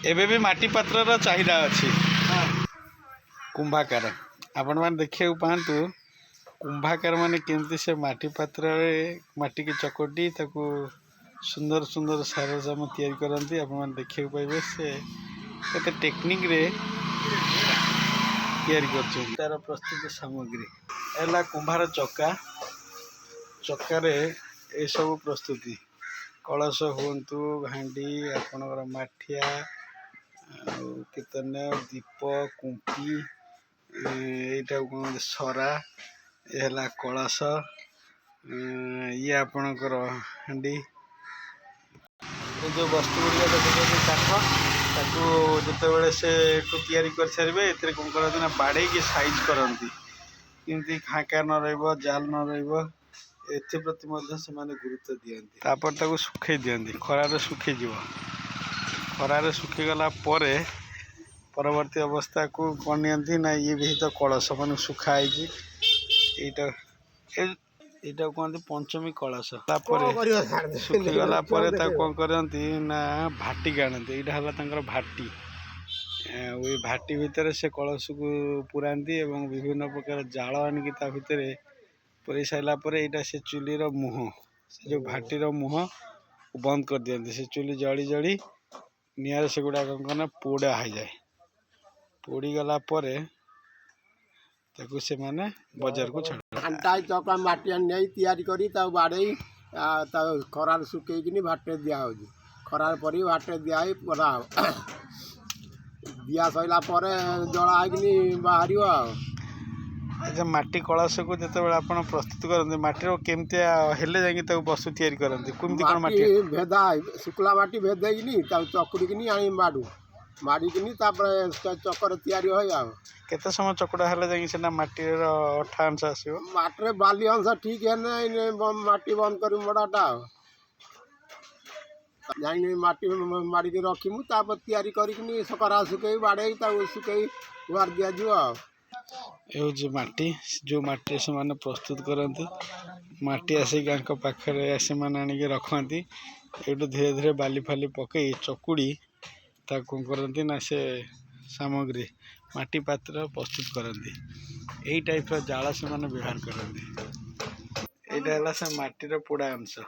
एबे भी माटी पात्र चाहिदा अच्छी कुंभाकार आपण मैंने देखिए पातु कुंभाकार माने केमती से माटी पात्र माटी की चकटी ताकू सुंदर सुंदर सारजाम तैयारी करती आप देखिए पाइबे से केते टेक्निक रे तैयारी कर तार प्रस्तुत सामग्री है कुंभार चक्का चक्कर ये सब प्रस्तुति कलश हूँ भांडी आपणकर माठिया कीर्तन दीप कुंपी यहीटा कौन सरा ये कलश ये आपणकर हांडी जो वस्तु गुड़िया देखते काठ ताकू जिते से तैयारी कर सारे ये कौन करती ना बाड़े साइज करती किमती खाँका न रल न रति से गुरुत्व दिखती तापर ताकू सुखे दिखती खरार सुखीज खरार सुखीगला परवर्ती अवस्था को कौन नि ना ये भी तो कलश मान सुखाई यहाँ कहते पंचमी कलश सुखीगला कौन करती ना भाटी आनती यहाँ है भाटी ये भाटी भितर से कलश को पुराती एवं विभिन्न प्रकार जाल आनिकी भितर पुरे सारापर यहाँ से चुलीर मुह से जो भाटीर मुह बंद कर दिखती से चुली जली जली निआर से गुड़ा कौन पोड़ा हो जाए पोड़ी गला से माने बाजार को घंटा चका माटी नहीं तैयारी करी बाड़े खरार सुखेकिनी भाटे दिया खरार पर भाटे दिया पड़ा दिया सरला जला बाहर अच्छा माटी कलश को जिते आप प्रस्तुत करते माटीर केमती हेले जाकि वस्तु तैयारी करते कमी कौन माटी भेदा शुक्ला माटी भेदेकिनी चकुड़िकिनी आनी माड़ू माड़िकिनी चक्कर तैयारी हो केते समय चकड़ा हेले जाकि माटीर अठा अंश आसो माटी बाली अंश ठीक है माटी बंद कर मड़ाटा जाइए माटी माड़ी रखीमु तैयारी करिकिनी सकरा सुखे बाड़े सुखे गुहार दिया ये माटी जो माटी से माने प्रस्तुत करती माटी आसिक पाखे से आनिक रखती ये धीरे धीरे बाली फाली पकई चकुड़ी कौन करती ना से सामग्री माटी पात्र प्रस्तुत करती यही टाइप जाल से व्यवहार करती यहाँ से माटीर पोड़ा अंश।